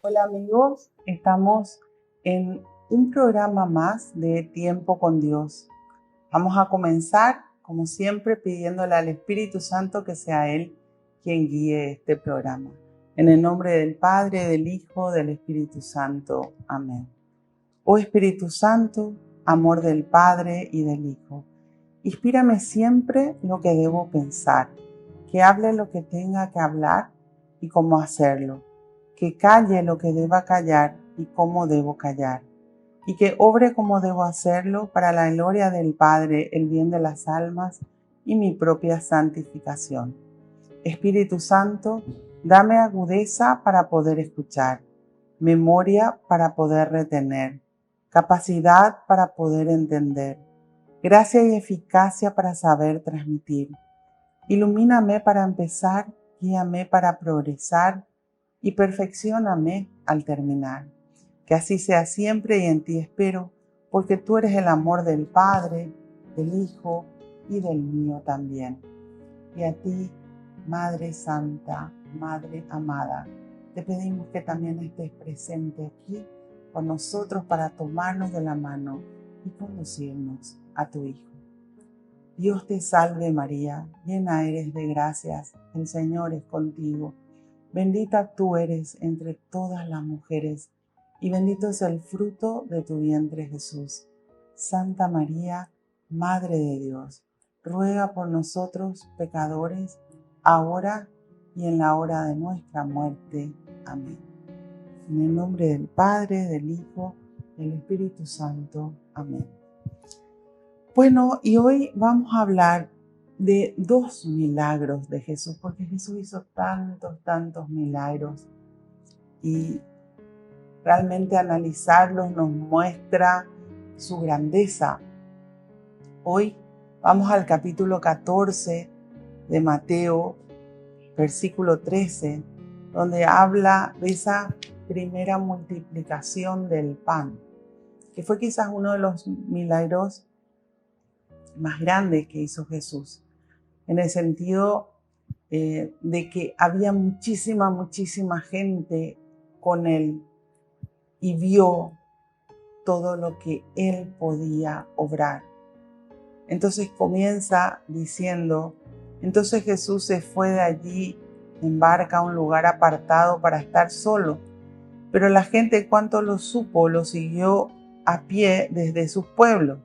Hola amigos, estamos en un programa más de Tiempo con Dios. Vamos a comenzar, como siempre, pidiéndole al Espíritu Santo que sea Él quien guíe este programa. En el nombre del Padre, del Hijo, del Espíritu Santo. Amén. Oh Espíritu Santo, amor del Padre y del Hijo, inspírame siempre lo que debo pensar, que hable lo que tenga que hablar y cómo hacerlo, que calle lo que deba callar y cómo debo callar, y que obre como debo hacerlo para la gloria del Padre, el bien de las almas y mi propia santificación. Espíritu Santo, dame agudeza para poder escuchar, memoria para poder retener, capacidad para poder entender, gracia y eficacia para saber transmitir. Ilumíname para empezar, guíame para progresar y perfeccióname al terminar. Que así sea siempre y en ti espero, porque tú eres el amor del Padre, del Hijo y del mío también. Y a ti, Madre Santa, Madre amada, te pedimos que también estés presente aquí con nosotros para tomarnos de la mano y conducirnos a tu Hijo. Dios te salve María, llena eres de gracias, el Señor es contigo. Bendita tú eres entre todas las mujeres, y bendito es el fruto de tu vientre Jesús. Santa María, Madre de Dios, ruega por nosotros pecadores, ahora y en la hora de nuestra muerte. Amén. En el nombre del Padre, del Hijo, del Espíritu Santo. Amén. Bueno, y hoy vamos a hablar de 2 milagros de Jesús, porque Jesús hizo tantos milagros y realmente analizarlos nos muestra su grandeza. Hoy vamos al capítulo 14 de Mateo, versículo 13, donde habla de esa primera multiplicación del pan, que fue quizás uno de los milagros más grandes que hizo Jesús, en el sentido de que había muchísima gente con él y vio todo lo que él podía obrar. Entonces comienza diciendo, entonces Jesús se fue de allí en barca a un lugar apartado para estar solo, pero la gente, cuanto lo supo, lo siguió a pie desde sus pueblos.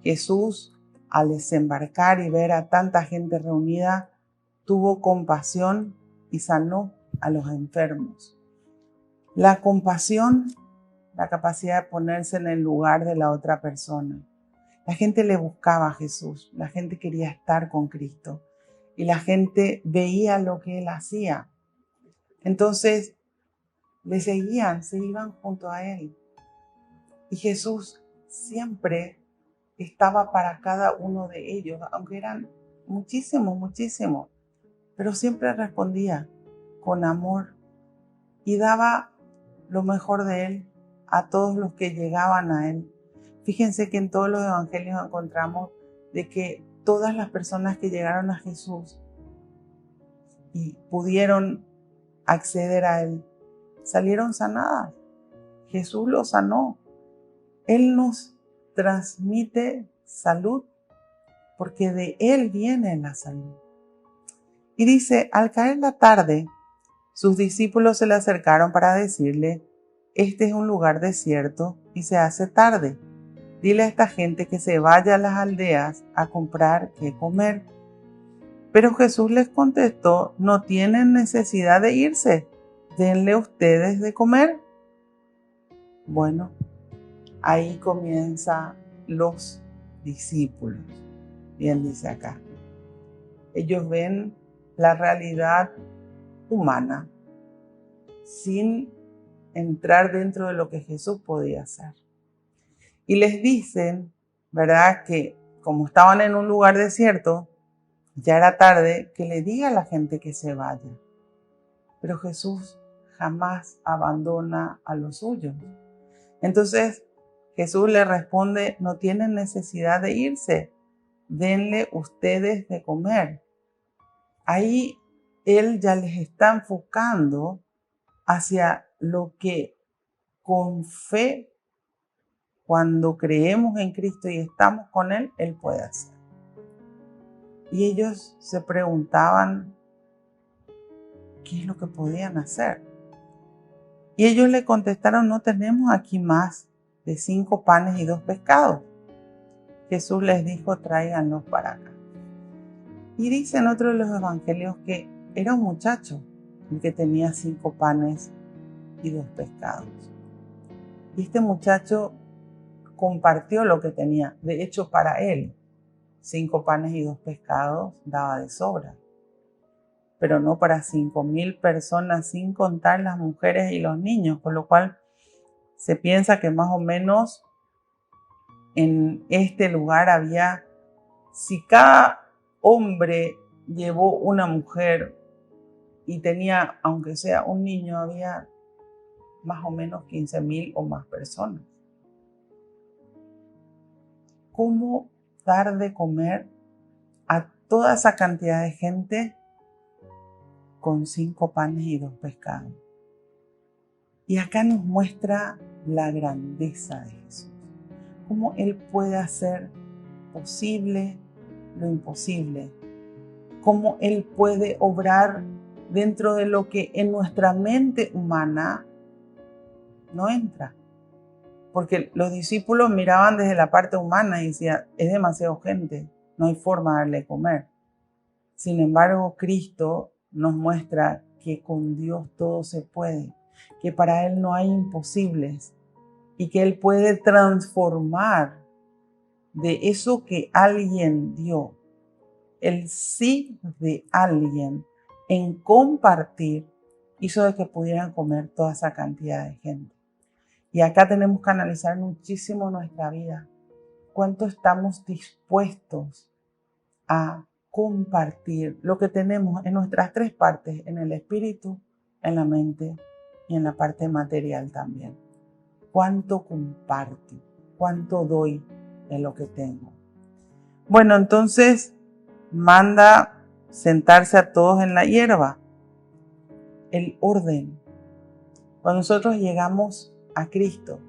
Jesús, al desembarcar y ver a tanta gente reunida, tuvo compasión y sanó a los enfermos. La compasión, la capacidad de ponerse en el lugar de la otra persona. La gente le buscaba a Jesús, la gente quería estar con Cristo y la gente veía lo que él hacía. Entonces le seguían, se iban junto a él. Y Jesús siempre estaba para cada uno de ellos, aunque eran muchísimos, pero siempre respondía con amor y daba lo mejor de él a todos los que llegaban a él. Fíjense que en todos los evangelios encontramos de que todas las personas que llegaron a Jesús y pudieron acceder a él, salieron sanadas. Jesús los sanó. Él nos transmite salud porque de él viene la salud. Y dice, al caer la tarde, sus discípulos se le acercaron para decirle, este es un lugar desierto y se hace tarde. Dile a esta gente que se vaya a las aldeas a comprar qué comer. Pero Jesús les contestó, no tienen necesidad de irse, denle ustedes de comer. Bueno, ahí comienzan los discípulos. Bien dice acá. Ellos ven la realidad humana sin entrar dentro de lo que Jesús podía hacer. Y les dicen, ¿verdad? Que como estaban en un lugar desierto, ya era tarde, que le diga a la gente que se vaya. Pero Jesús jamás abandona a los suyos. Entonces Jesús le responde, no tienen necesidad de irse, denle ustedes de comer. Ahí él ya les está enfocando hacia lo que con fe, cuando creemos en Cristo y estamos con Él, Él puede hacer. Y ellos se preguntaban qué es lo que podían hacer. Y ellos le contestaron: no tenemos aquí más de 5 panes y 2 pescados. Jesús les dijo: tráiganlos para acá. Y dice en otro de los evangelios que era un muchacho el que tenía 5 panes y 2 pescados. Y este muchacho compartió lo que tenía. De hecho, para él, 5 panes y 2 pescados daba de sobra. Pero no para 5.000 personas, sin contar las mujeres y los niños, por lo cual se piensa que más o menos en este lugar había, si cada hombre llevó una mujer y tenía, aunque sea un niño, había más o menos 15.000 o más personas. ¿Cómo dar de comer a toda esa cantidad de gente con 5 panes y 2 pescados? Y acá nos muestra la grandeza de Jesús. Cómo Él puede hacer posible lo imposible. Cómo Él puede obrar dentro de lo que en nuestra mente humana no entra. Porque los discípulos miraban desde la parte humana y decían: es demasiado gente, no hay forma de darle de comer. Sin embargo, Cristo nos muestra que con Dios todo se puede, que para Él no hay imposibles y que Él puede transformar de eso que alguien dio, el sí de alguien en compartir, hizo de que pudieran comer toda esa cantidad de gente. Y acá tenemos que analizar muchísimo nuestra vida. ¿Cuánto estamos dispuestos a compartir lo que tenemos en nuestras 3 partes, en el espíritu, en la mente y en la parte material también? ¿Cuánto comparto? ¿Cuánto doy de lo que tengo? Bueno, entonces manda sentarse a todos en la hierba. El orden. Cuando nosotros llegamos a Cristo,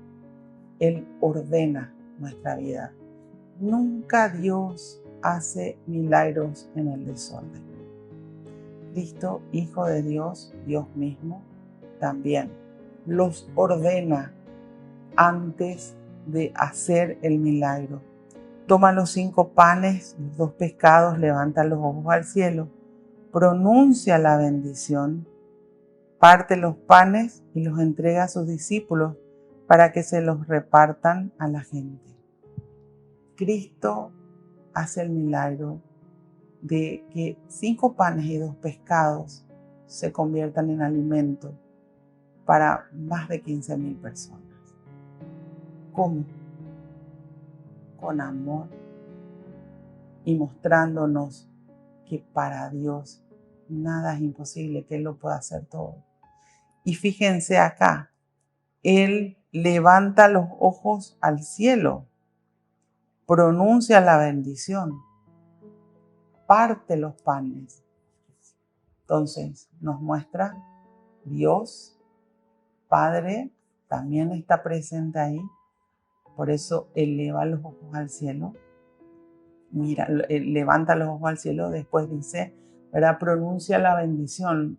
Él ordena nuestra vida. Nunca Dios hace milagros en el desorden. Cristo, Hijo de Dios, Dios mismo, también los ordena antes de hacer el milagro. Toma los 5 panes, los 2 pescados, levanta los ojos al cielo, pronuncia la bendición, parte los panes y los entrega a sus discípulos para que se los repartan a la gente. Cristo hace el milagro de que 5 panes y 2 pescados se conviertan en alimento para más de 15.000 personas. ¿Cómo? Con amor y mostrándonos que para Dios nada es imposible, que Él lo puede hacer todo. Y fíjense acá, Él levanta los ojos al cielo, pronuncia la bendición, parte los panes. Entonces nos muestra Dios, Padre, también está presente ahí. Por eso eleva los ojos al cielo. Mira, levanta los ojos al cielo, después dice, ¿verdad? Pronuncia la bendición.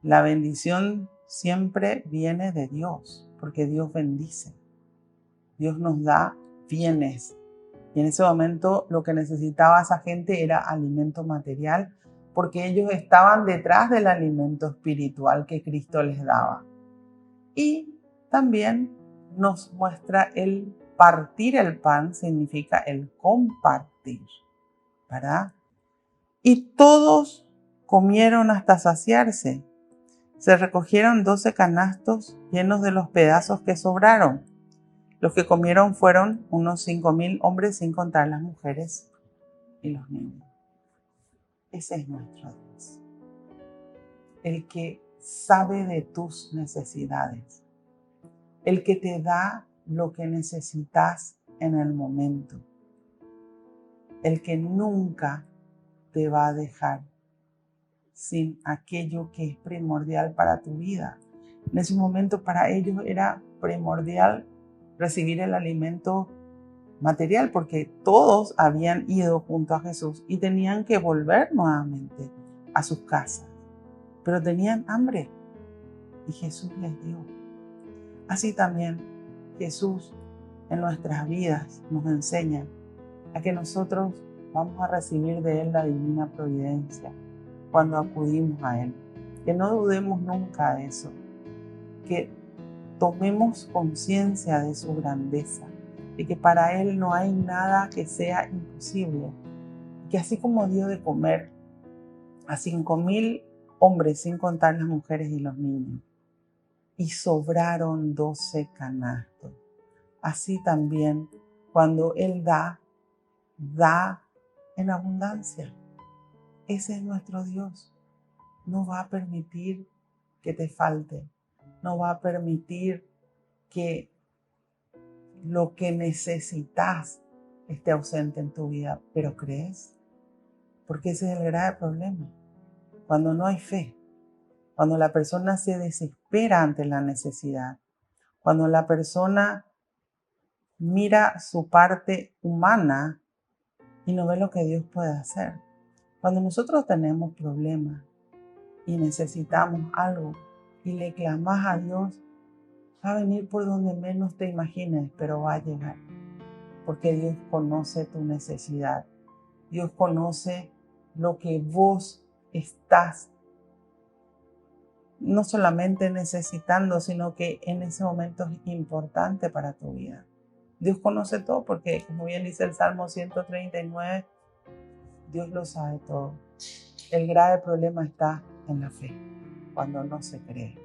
La bendición siempre viene de Dios, porque Dios bendice. Dios nos da bienes. Y en ese momento lo que necesitaba esa gente era alimento material, porque ellos estaban detrás del alimento espiritual que Cristo les daba. Y también nos muestra el partir el pan, significa el compartir, ¿verdad? Y todos comieron hasta saciarse. Se recogieron 12 canastos llenos de los pedazos que sobraron. Los que comieron fueron unos 5.000 hombres, sin contar las mujeres y los niños. Ese es nuestro Dios, el que sabe de tus necesidades, el que te da lo que necesitas en el momento, el que nunca te va a dejar sin aquello que es primordial para tu vida. En ese momento para ellos era primordial recibir el alimento material porque todos habían ido junto a Jesús y tenían que volver nuevamente a sus casas. Pero tenían hambre y Jesús les dio. Así también Jesús en nuestras vidas nos enseña a que nosotros vamos a recibir de Él la divina providencia cuando acudimos a Él. Que no dudemos nunca de eso, que tomemos conciencia de su grandeza, de que para Él no hay nada que sea imposible, y que así como dio de comer a 5.000 hombres, sin contar las mujeres y los niños, y sobraron 12 canastos, así también cuando Él da en abundancia. Ese es nuestro Dios. No va a permitir que te falte. No va a permitir que lo que necesitas esté ausente en tu vida. ¿Pero crees? Porque ese es el grave problema. Cuando no hay fe, cuando la persona se desespera ante la necesidad, cuando la persona mira su parte humana y no ve lo que Dios puede hacer. Cuando nosotros tenemos problemas y necesitamos algo y le clamas a Dios, va a venir por donde menos te imagines, pero va a llegar. Porque Dios conoce tu necesidad. Dios conoce lo que vos estás no solamente necesitando, sino que en ese momento es importante para tu vida. Dios conoce todo porque, como bien dice el Salmo 139, Dios lo sabe todo. El grave problema está en la fe, cuando no se cree.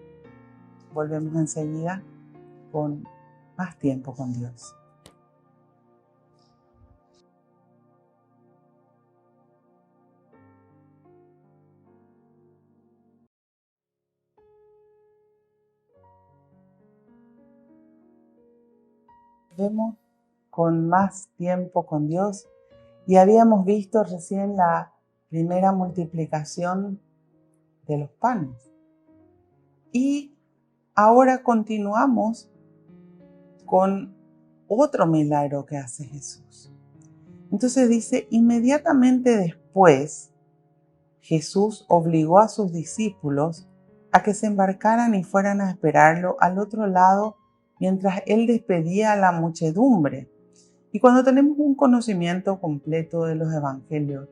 Volvemos enseguida con más tiempo con Dios. Volvemos con más tiempo con Dios y habíamos visto recién la primera multiplicación de los panes. Y ahora continuamos con otro milagro que hace Jesús. Entonces dice, inmediatamente después, Jesús obligó a sus discípulos a que se embarcaran y fueran a esperarlo al otro lado mientras él despedía a la muchedumbre. Y cuando tenemos un conocimiento completo de los evangelios,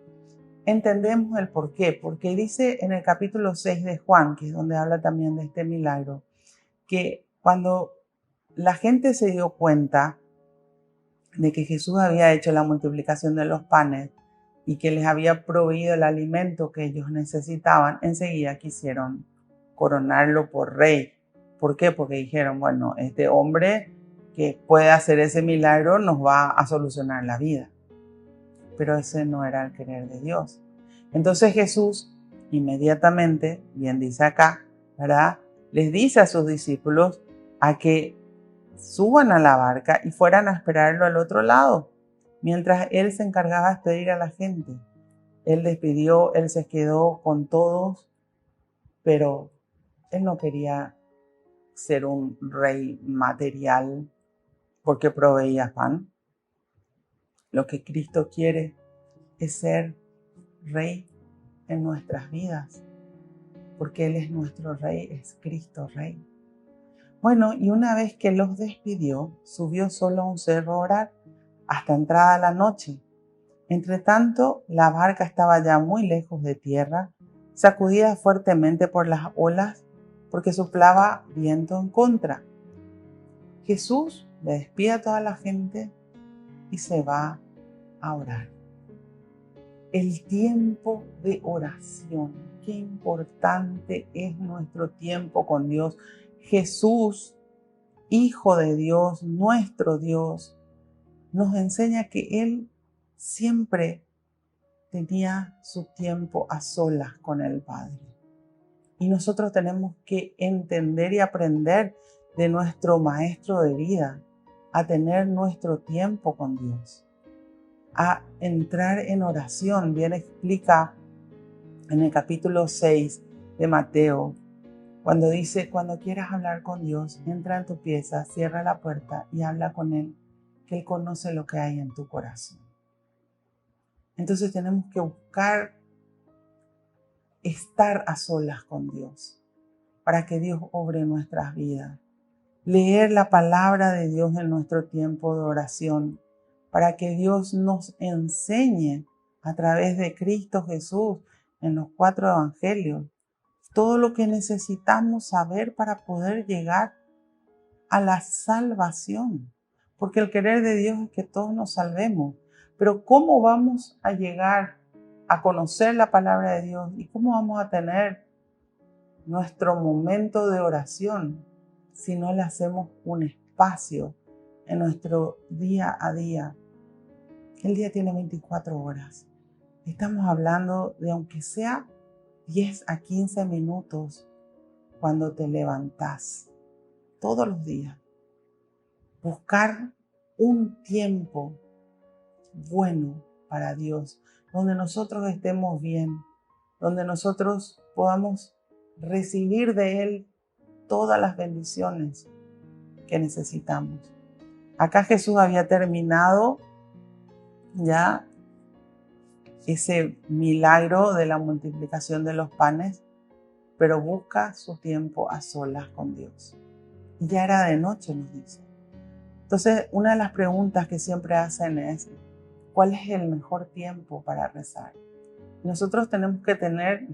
entendemos el por qué. Porque dice en el capítulo 6 de Juan, que es donde habla también de este milagro, que cuando la gente se dio cuenta de que Jesús había hecho la multiplicación de los panes y que les había proveído el alimento que ellos necesitaban, enseguida quisieron coronarlo por rey. ¿Por qué? Porque dijeron, bueno, este hombre que puede hacer ese milagro nos va a solucionar la vida. Pero ese no era el querer de Dios. Entonces Jesús inmediatamente, bien dice acá, ¿verdad?, les dice a sus discípulos a que suban a la barca y fueran a esperarlo al otro lado, mientras él se encargaba de despedir a la gente. Él despidió, él se quedó con todos, pero él no quería ser un rey material porque proveía pan. Lo que Cristo quiere es ser rey en nuestras vidas, porque Él es nuestro rey, es Cristo rey. Bueno, y una vez que los despidió, subió solo a un cerro a orar hasta entrada la noche. Entre tanto, la barca estaba ya muy lejos de tierra, sacudida fuertemente por las olas, porque soplaba viento en contra. Jesús le despide a toda la gente y se va a orar. El tiempo de oración. Qué importante es nuestro tiempo con Dios. Jesús, Hijo de Dios, nuestro Dios, nos enseña que Él siempre tenía su tiempo a solas con el Padre. Y nosotros tenemos que entender y aprender de nuestro Maestro de vida a tener nuestro tiempo con Dios, a entrar en oración. Bien explica en el capítulo 6 de Mateo, Cuando dice, cuando quieras hablar con Dios, entra en tu pieza, cierra la puerta y habla con Él, que Él conoce lo que hay en tu corazón. Entonces tenemos que buscar estar a solas con Dios para que Dios obre en nuestras vidas. Leer la palabra de Dios en nuestro tiempo de oración para que Dios nos enseñe a través de Cristo Jesús en los 4 evangelios todo lo que necesitamos saber para poder llegar a la salvación. Porque el querer de Dios es que todos nos salvemos. Pero ¿cómo vamos a llegar a conocer la palabra de Dios? ¿Y cómo vamos a tener nuestro momento de oración si no le hacemos un espacio en nuestro día a día? El día tiene 24 horas. Estamos hablando de aunque sea 10 a 15 minutos cuando te levantás todos los días. Buscar un tiempo bueno para Dios, donde nosotros estemos bien, donde nosotros podamos recibir de Él todas las bendiciones que necesitamos. Acá Jesús había terminado ya ese milagro de la multiplicación de los panes, pero busca su tiempo a solas con Dios. Y ya era de noche, nos dice. Entonces, una de las preguntas que siempre hacen es, ¿cuál es el mejor tiempo para rezar? Nosotros tenemos que tener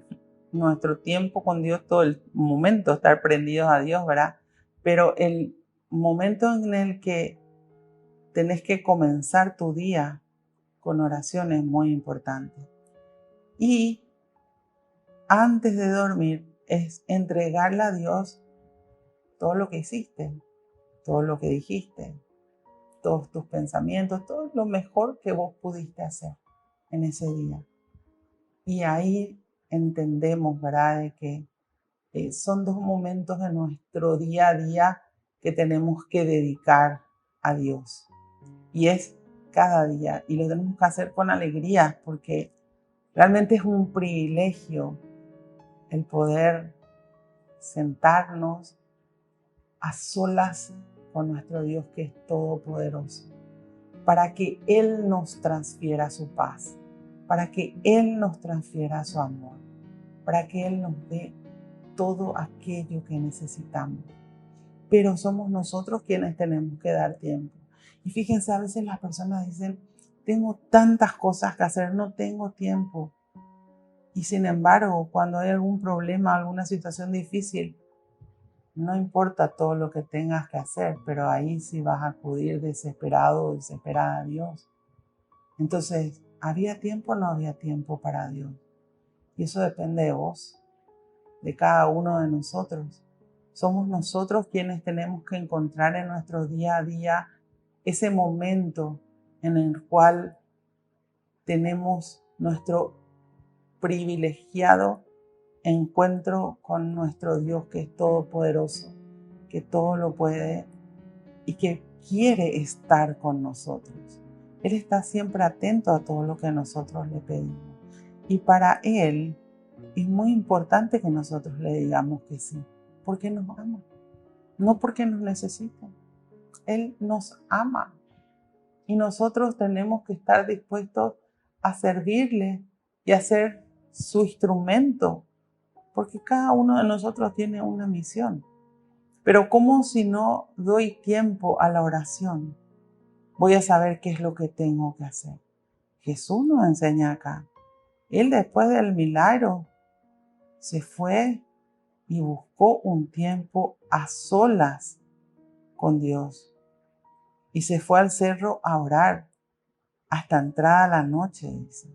nuestro tiempo con Dios todo el momento, estar prendidos a Dios, ¿verdad? Pero el momento en el que tenés que comenzar tu día con oración es muy importante. Y antes de dormir es entregarle a Dios todo lo que hiciste, todo lo que dijiste, todos tus pensamientos, todo lo mejor que vos pudiste hacer en ese día. Y ahí entendemos, ¿verdad?, de que son 2 momentos de nuestro día a día que tenemos que dedicar a Dios. Y es cada día. Y lo tenemos que hacer con alegría porque realmente es un privilegio el poder sentarnos a solas con nuestro Dios que es todopoderoso, para que Él nos transfiera su paz, para que Él nos transfiera su amor, para que Él nos dé todo aquello que necesitamos. Pero somos nosotros quienes tenemos que dar tiempo. Y fíjense, a veces las personas dicen, tengo tantas cosas que hacer, no tengo tiempo. Y sin embargo, cuando hay algún problema, alguna situación difícil, no importa todo lo que tengas que hacer, pero ahí sí vas a acudir desesperado o desesperada a Dios. Entonces, ¿había tiempo o no había tiempo para Dios? Y eso depende de vos, de cada uno de nosotros. Somos nosotros quienes tenemos que encontrar en nuestro día a día ese momento en el cual tenemos nuestro privilegiado encuentro con nuestro Dios que es todopoderoso, que todo lo puede y que quiere estar con nosotros. Él está siempre atento a todo lo que nosotros le pedimos. Y para Él es muy importante que nosotros le digamos que sí, porque nos ama, no porque nos necesita. Él nos ama y nosotros tenemos que estar dispuestos a servirle y a ser su instrumento, porque cada uno de nosotros tiene una misión. Pero ¿cómo si no doy tiempo a la oración? Voy a saber qué es lo que tengo que hacer. Jesús nos enseña acá. Él después del milagro se fue y buscó un tiempo a solas con Dios. Y se fue al cerro a orar hasta entrada la noche, dice.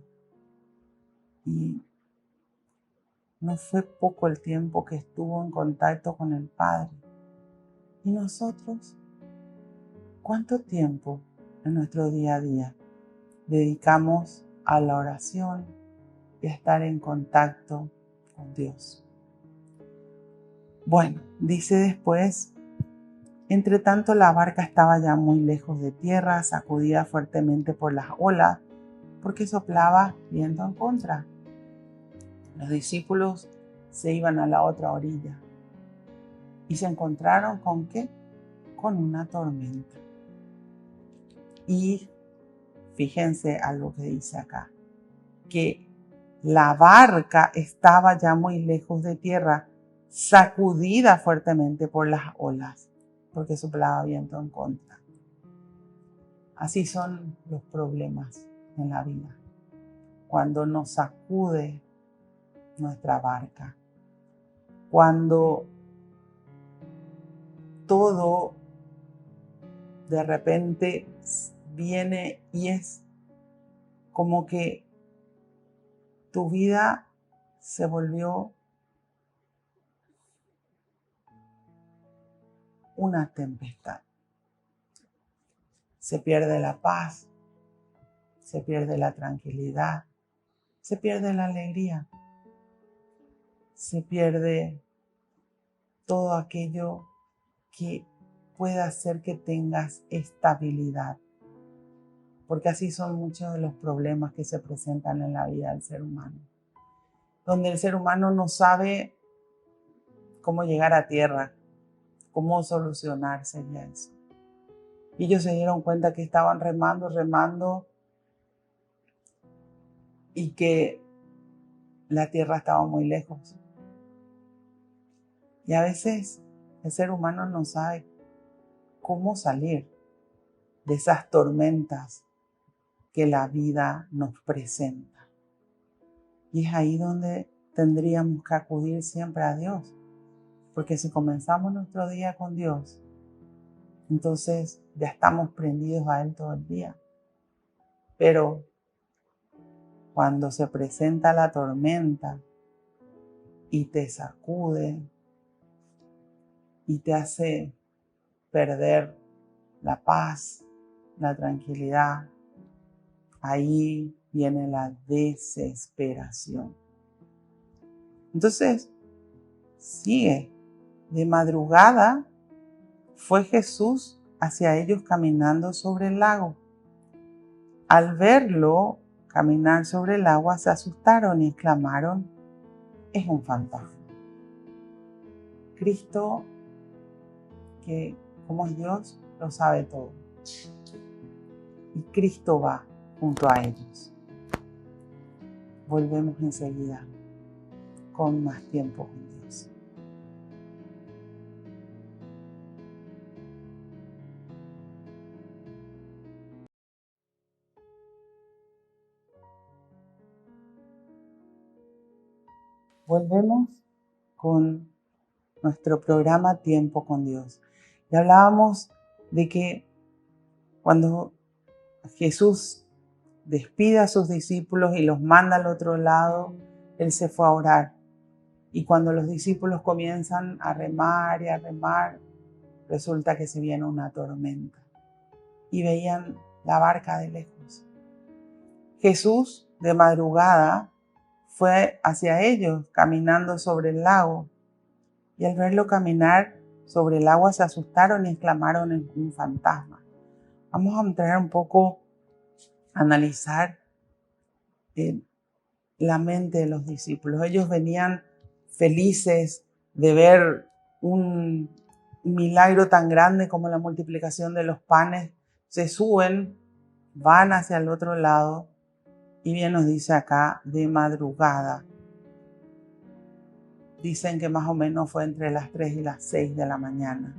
Y no fue poco el tiempo que estuvo en contacto con el Padre. ¿Y nosotros? ¿Cuánto tiempo en nuestro día a día dedicamos a la oración y a estar en contacto con Dios? Bueno, dice después, entre tanto la barca estaba ya muy lejos de tierra, sacudida fuertemente por las olas, porque soplaba viento en contra. Los discípulos se iban a la otra orilla. y se encontraron ¿con qué? Con una tormenta. Y fíjense algo que dice acá, que la barca estaba ya muy lejos de tierra, sacudida fuertemente por las olas, porque soplaba viento en contra. Así son los problemas en la vida, cuando nos sacude nuestra barca, cuando todo de repente viene y es como que tu vida se volvió una tempestad. Se pierde la paz, se pierde la tranquilidad, se pierde la alegría, se pierde todo aquello que pueda hacer que tengas estabilidad. Porque así son muchos de los problemas que se presentan en la vida del ser humano. Donde el ser humano no sabe cómo llegar a tierra, cómo solucionar sería eso. Y ellos se dieron cuenta que estaban remando y que la tierra estaba muy lejos. Y a veces el ser humano no sabe cómo salir de esas tormentas que la vida nos presenta. Y es ahí donde tendríamos que acudir siempre a Dios. Porque si comenzamos nuestro día con Dios, entonces ya estamos prendidos a Él todo el día. Pero cuando se presenta la tormenta y te sacude y te hace perder la paz, la tranquilidad, ahí viene la desesperación. Entonces, sigue. De madrugada fue Jesús hacia ellos caminando sobre el lago. Al verlo caminar sobre el agua, se asustaron y exclamaron: es un fantasma. Cristo, que como es Dios, lo sabe todo. Y Cristo va junto a ellos. Volvemos enseguida con más tiempo con Dios. Volvemos con nuestro programa Tiempo con Dios. Y hablábamos de que cuando Jesús despide a sus discípulos y los manda al otro lado, Él se fue a orar. Y cuando los discípulos comienzan a remar y a remar, resulta que se viene una tormenta. Y veían la barca de lejos. Jesús, de madrugada, fue hacia ellos caminando sobre el lago. Y al verlo caminar sobre el agua se asustaron y exclamaron: es un fantasma. Vamos a entrar un poco a analizar la mente de los discípulos. Ellos venían felices de ver un milagro tan grande como la multiplicación de los panes. Se suben, van hacia el otro lado y bien nos dice acá, de madrugada. Dicen que más o menos fue entre las 3 y las 6 de la mañana,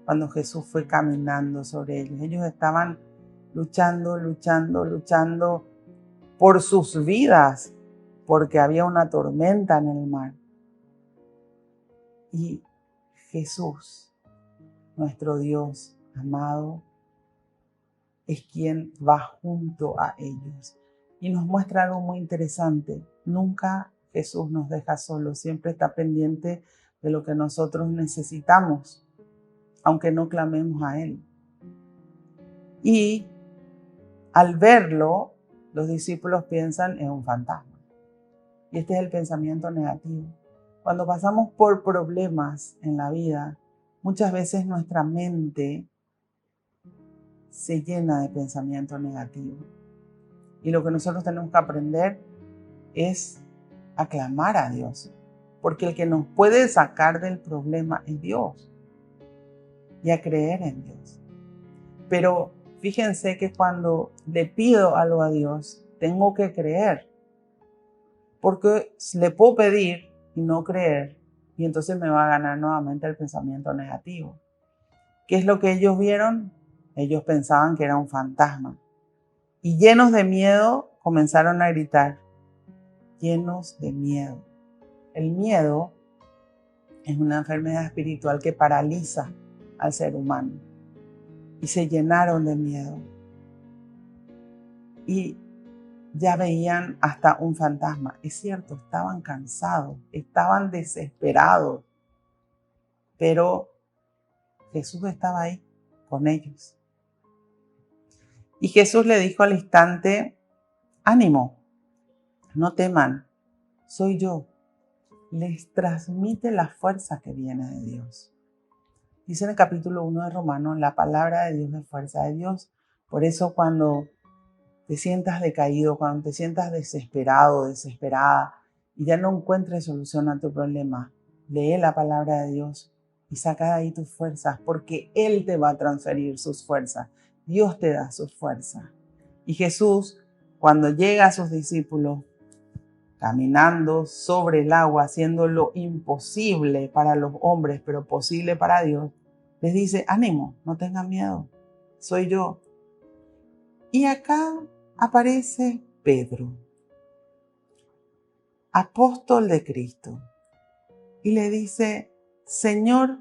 cuando Jesús fue caminando sobre ellos. Ellos estaban luchando por sus vidas, porque había una tormenta en el mar. Y Jesús, nuestro Dios amado, es quien va junto a ellos. Y nos muestra algo muy interesante. Nunca Jesús nos deja solos, siempre está pendiente de lo que nosotros necesitamos, aunque no clamemos a Él. Y al verlo, los discípulos piensan: es un fantasma. Y este es el pensamiento negativo. Cuando pasamos por problemas en la vida, muchas veces nuestra mente se llena de pensamiento negativo. Y lo que nosotros tenemos que aprender es a clamar a Dios. porque el que nos puede sacar del problema es Dios, y a creer en Dios. Pero fíjense que cuando le pido algo a Dios, tengo que creer, porque le puedo pedir y no creer, y entonces me va a ganar nuevamente el pensamiento negativo. ¿Qué es lo que ellos vieron? Ellos pensaban que era un fantasma. Y llenos de miedo comenzaron a gritar. Llenos de miedo. El miedo es una enfermedad espiritual que paraliza al ser humano. Y se llenaron de miedo. Y ya veían hasta un fantasma. Es cierto, estaban cansados, estaban desesperados. Pero Jesús estaba ahí con ellos. Y Jesús le dijo al instante, ánimo, no teman, soy yo. Les transmite la fuerza que viene de Dios. Dice en el capítulo 1 de Romanos, la palabra de Dios es fuerza de Dios. Por eso cuando te sientas decaído, cuando te sientas desesperado, desesperada, y ya no encuentres solución a tu problema, lee la palabra de Dios y saca de ahí tus fuerzas, porque Él te va a transferir sus fuerzas. Dios te da sus fuerzas. Y Jesús, cuando llega a sus discípulos, caminando sobre el agua, haciendo lo imposible para los hombres, pero posible para Dios, les dice, ánimo, no tengan miedo, soy yo. Y acá aparece Pedro, apóstol de Cristo, y le dice, Señor,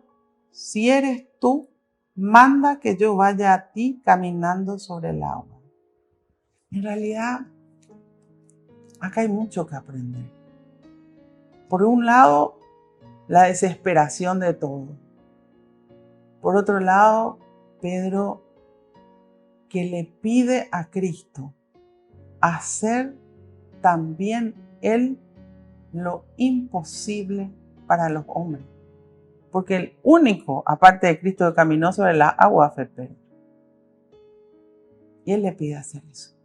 si eres tú, manda que yo vaya a ti caminando sobre el agua. En realidad, acá hay mucho que aprender. Por un lado, la desesperación de todo. Por otro lado, Pedro, que le pide a Cristo hacer también él lo imposible para los hombres. Porque el único, aparte de Cristo, que caminó sobre la agua fue Pedro. Y él le pide hacer eso.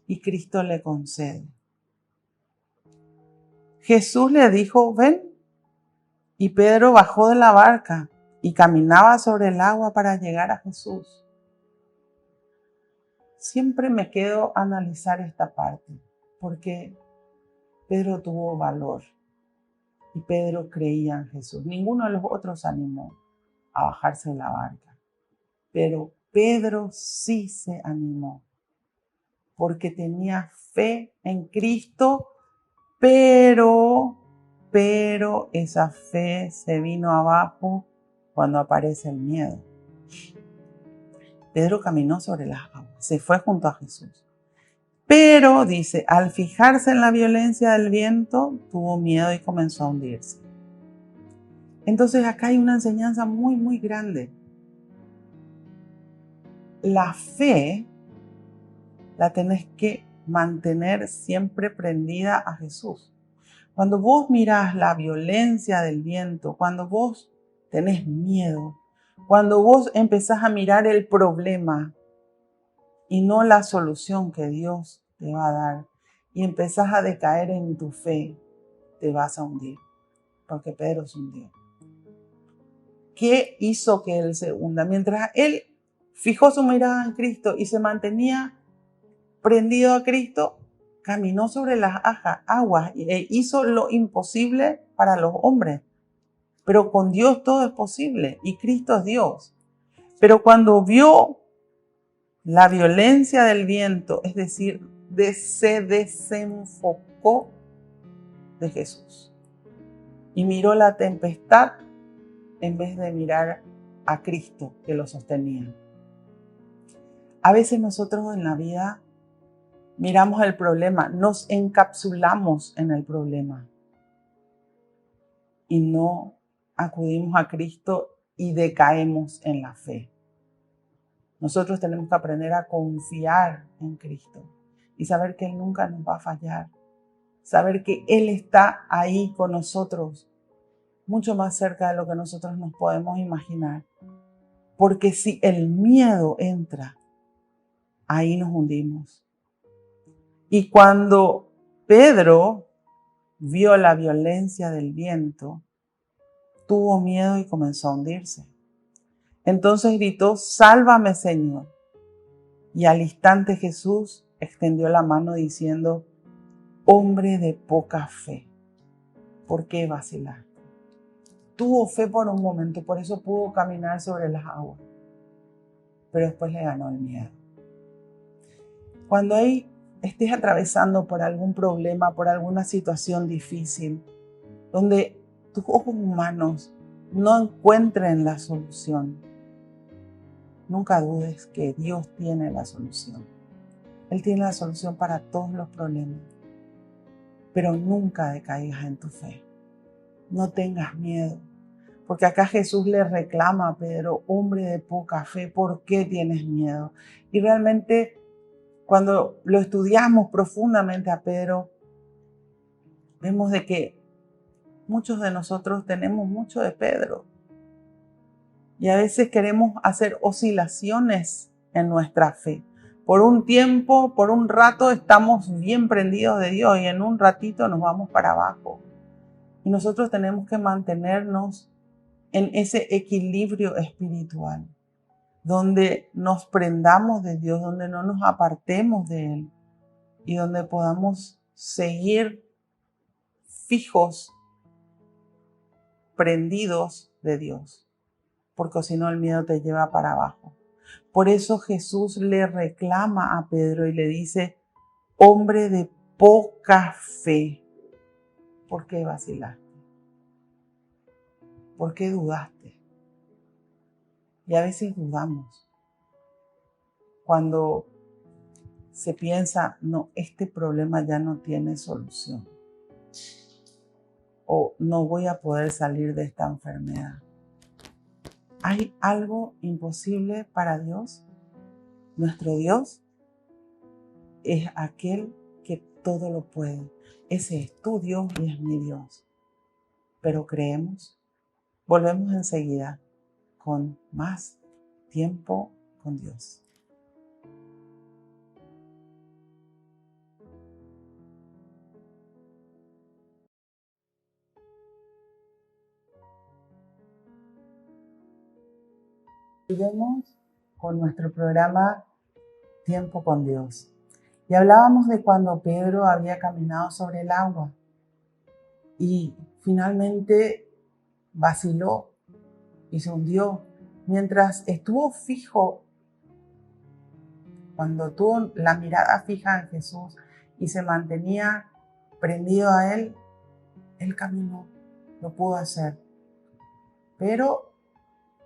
Y Cristo le concede. Jesús le dijo, ven. Y Pedro bajó de la barca y caminaba sobre el agua para llegar a Jesús. Siempre me quedo a analizar esta parte, porque Pedro tuvo valor y Pedro creía en Jesús. Ninguno de los otros animó a bajarse de la barca, pero Pedro sí se animó, porque tenía fe en Cristo, pero esa fe se vino abajo cuando aparece el miedo. Pedro caminó sobre las aguas, se fue junto a Jesús. Pero, dice, al fijarse en la violencia del viento, tuvo miedo y comenzó a hundirse. Entonces acá hay una enseñanza muy, muy grande. La fe la tenés que mantener siempre prendida a Jesús. Cuando vos mirás la violencia del viento, cuando vos tenés miedo, cuando vos empezás a mirar el problema y no la solución que Dios te va a dar, y empezás a decaer en tu fe, te vas a hundir, porque Pedro se hundió. ¿Qué hizo que él se hunda? Mientras él fijó su mirada en Cristo y se mantenía prendido a Cristo, caminó sobre las aguas e hizo lo imposible para los hombres. Pero con Dios todo es posible y Cristo es Dios. Pero cuando vio la violencia del viento, es decir, se desenfocó de Jesús y miró la tempestad en vez de mirar a Cristo que lo sostenía. A veces nosotros en la vida miramos el problema, nos encapsulamos en el problema y no acudimos a Cristo y decaemos en la fe. Nosotros tenemos que aprender a confiar en Cristo y saber que Él nunca nos va a fallar. Saber que Él está ahí con nosotros, mucho más cerca de lo que nosotros nos podemos imaginar. Porque si el miedo entra, ahí nos hundimos. Y cuando Pedro vio la violencia del viento, tuvo miedo y comenzó a hundirse. Entonces gritó: «Sálvame, Señor». Y al instante Jesús extendió la mano diciendo: «Hombre de poca fe, ¿por qué vacilaste?». Tuvo fe por un momento, por eso pudo caminar sobre las aguas, pero después le ganó el miedo. Cuando estés atravesando por algún problema, por alguna situación difícil, donde tus ojos humanos no encuentren la solución, nunca dudes que Dios tiene la solución. Él tiene la solución para todos los problemas, pero nunca decaigas en tu fe. No tengas miedo, porque acá Jesús le reclama a Pedro: hombre de poca fe, ¿por qué tienes miedo? Y realmente cuando lo estudiamos profundamente a Pedro, vemos de que muchos de nosotros tenemos mucho de Pedro. Y a veces queremos hacer oscilaciones en nuestra fe. Por un tiempo, por un rato estamos bien prendidos de Dios y en un ratito nos vamos para abajo. Y nosotros tenemos que mantenernos en ese equilibrio espiritual, donde nos prendamos de Dios, donde no nos apartemos de Él y donde podamos seguir fijos, prendidos de Dios, porque si no el miedo te lleva para abajo. Por eso Jesús le reclama a Pedro y le dice: hombre de poca fe, ¿por qué vacilaste? ¿Por qué dudaste? Y a veces dudamos cuando se piensa: no, este problema ya no tiene solución, o no voy a poder salir de esta enfermedad. ¿Hay algo imposible para Dios? Nuestro Dios es aquel que todo lo puede. Ese es tu Dios y es mi Dios. Pero creemos. Volvemos enseguida con más tiempo con Dios. Seguimos con nuestro programa Tiempo con Dios. Y hablábamos de cuando Pedro había caminado sobre el agua y finalmente vaciló y se hundió. Mientras estuvo fijo, cuando tuvo la mirada fija en Jesús y se mantenía prendido a Él, Él caminó, lo pudo hacer. Pero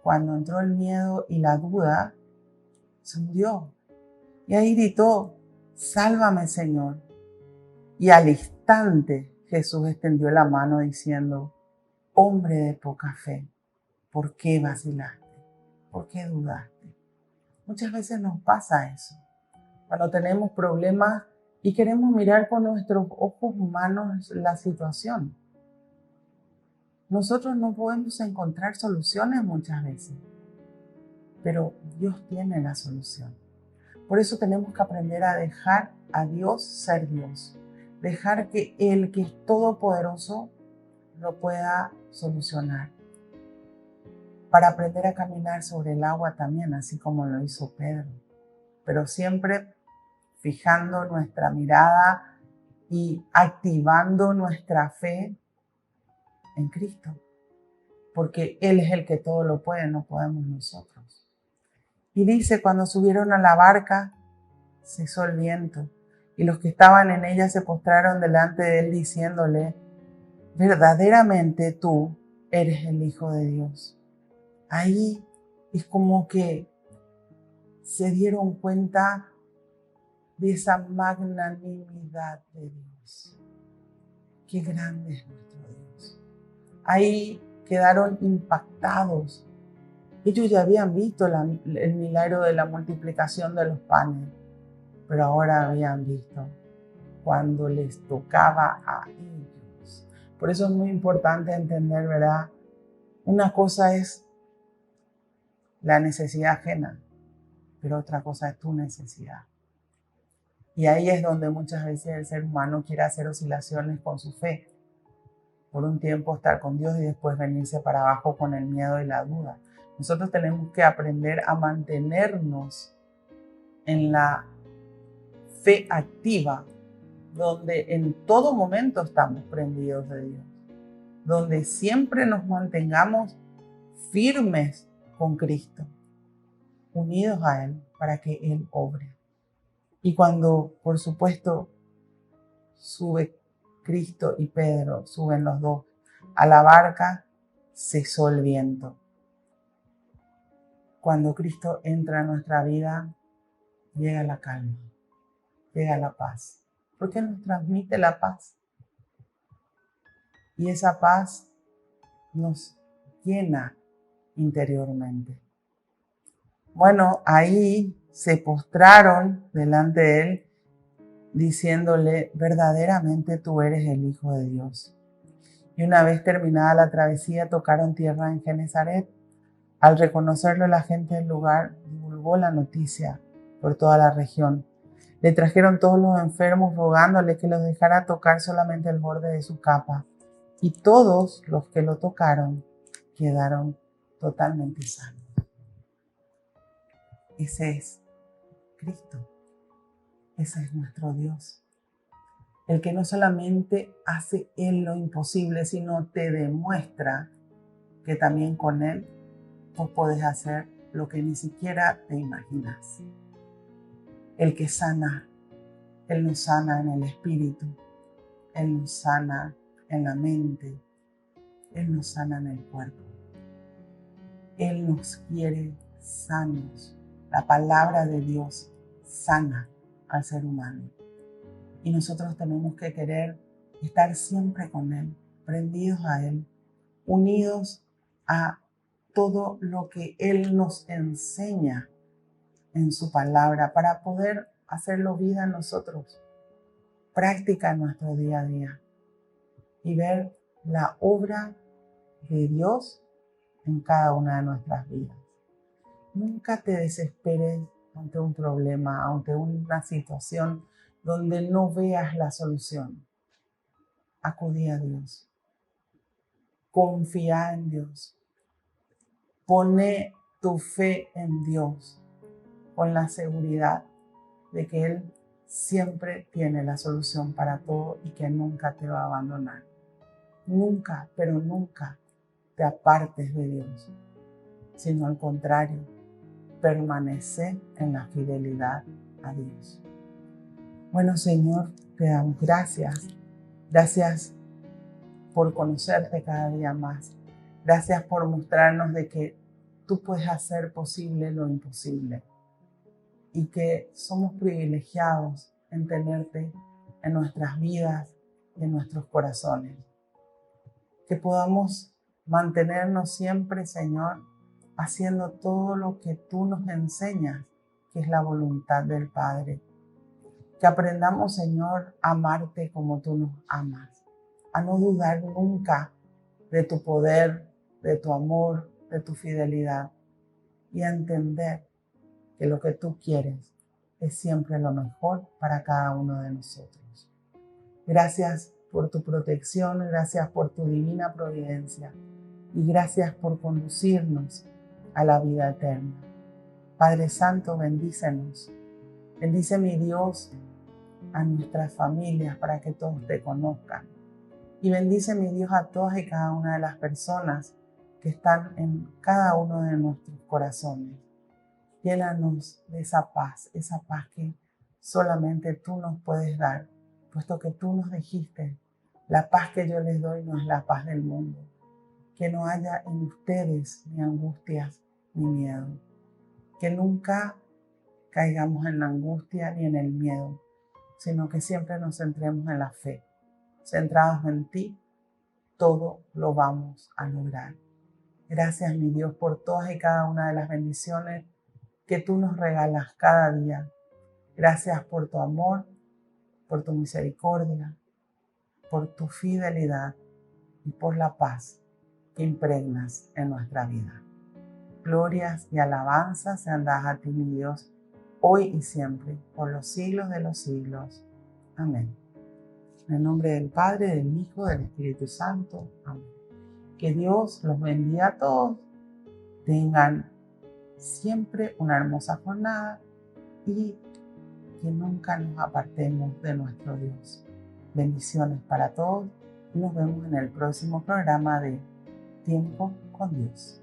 cuando entró el miedo y la duda, se hundió. Y ahí gritó: «Sálvame, Señor». Y al instante Jesús extendió la mano diciendo: «Hombre de poca fe, ¿por qué vacilaste? ¿Por qué dudaste?». Muchas veces nos pasa eso, cuando tenemos problemas y queremos mirar con nuestros ojos humanos la situación. Nosotros no podemos encontrar soluciones muchas veces, pero Dios tiene la solución. Por eso tenemos que aprender a dejar a Dios ser Dios. Dejar que Él, que es todopoderoso, lo pueda solucionar. Para aprender a caminar sobre el agua también, así como lo hizo Pedro. Pero siempre fijando nuestra mirada y activando nuestra fe en Cristo. Porque Él es el que todo lo puede, no podemos nosotros. Y dice: cuando subieron a la barca, cesó el viento, y los que estaban en ella se postraron delante de Él diciéndole: verdaderamente tú eres el Hijo de Dios. Ahí es como que se dieron cuenta de esa magnanimidad de Dios. Qué grande es nuestro Dios. Ahí quedaron impactados. Ellos ya habían visto el milagro de la multiplicación de los panes, pero ahora habían visto cuando les tocaba a ellos. Por eso es muy importante entender, ¿verdad? Una cosa es la necesidad ajena, pero otra cosa es tu necesidad. Y ahí es donde muchas veces el ser humano quiere hacer oscilaciones con su fe. por un tiempo estar con Dios y después venirse para abajo con el miedo y la duda. Nosotros tenemos que aprender a mantenernos en la fe activa, donde en todo momento estamos prendidos de Dios, donde siempre nos mantengamos firmes con Cristo, unidos a Él para que Él obre. Y cuando, por supuesto, sube Cristo y Pedro, suben los dos a la barca, cesó el viento. Cuando Cristo entra en nuestra vida, llega la calma, llega la paz, porque nos transmite la paz. Y esa paz nos llena interiormente. Bueno, ahí se postraron delante de Él, diciéndole: verdaderamente tú eres el Hijo de Dios. Y una vez terminada la travesía, tocaron tierra en Genesaret. Al reconocerlo, la gente del lugar divulgó la noticia por toda la región. Le trajeron todos los enfermos, rogándole que los dejara tocar solamente el borde de su capa. Y todos los que lo tocaron quedaron totalmente sanos. Ese es Cristo. Ese es nuestro Dios. El que no solamente hace Él lo imposible, sino te demuestra que también con Él vos podés hacer lo que ni siquiera te imaginas. El que sana, Él nos sana en el espíritu, Él nos sana en la mente, Él nos sana en el cuerpo. Él nos quiere sanos. La palabra de Dios sana al ser humano. Y nosotros tenemos que querer estar siempre con Él, prendidos a Él, unidos a todo lo que Él nos enseña en su palabra para poder hacerlo vida en nosotros, práctica en nuestro día a día y ver la obra de Dios en cada una de nuestras vidas. Nunca te desesperes ante un problema, ante una situación donde no veas la solución. Acudí a Dios. Confía en Dios. Pone tu fe en Dios con la seguridad de que Él siempre tiene la solución para todo y que nunca te va a abandonar. Nunca, pero nunca te apartes de Dios, sino al contrario, permanece en la fidelidad a Dios. Bueno, Señor, te damos gracias. Gracias por conocerte cada día más. Gracias por mostrarnos de que tú puedes hacer posible lo imposible y que somos privilegiados en tenerte en nuestras vidas y en nuestros corazones. Que podamos mantenernos siempre, Señor, haciendo todo lo que tú nos enseñas, que es la voluntad del Padre. Que aprendamos, Señor, a amarte como tú nos amas, a no dudar nunca de tu poder, de tu amor, de tu fidelidad y a entender que lo que tú quieres es siempre lo mejor para cada uno de nosotros. Gracias por tu protección, gracias por tu divina providencia y gracias por conducirnos a la vida eterna. Padre Santo, bendícenos. Bendice, mi Dios, a nuestras familias para que todos te conozcan. Y bendice, mi Dios, a todas y cada una de las personas que están en cada uno de nuestros corazones. Llénanos de esa paz que solamente tú nos puedes dar, puesto que tú nos dijiste: la paz que yo les doy no es la paz del mundo. Que no haya en ustedes ni angustias ni miedo. Que nunca caigamos en la angustia ni en el miedo, sino que siempre nos centremos en la fe. Centrados en ti, todo lo vamos a lograr. Gracias, mi Dios, por todas y cada una de las bendiciones que tú nos regalas cada día. Gracias por tu amor, por tu misericordia, por tu fidelidad y por la paz que impregnas en nuestra vida. Glorias y alabanzas sean dadas a ti, mi Dios, hoy y siempre, por los siglos de los siglos. Amén. En el nombre del Padre, del Hijo, del Espíritu Santo. Amén. Que Dios los bendiga a todos. Tengan siempre una hermosa jornada y que nunca nos apartemos de nuestro Dios. Bendiciones para todos y nos vemos en el próximo programa de Tiempo con Dios.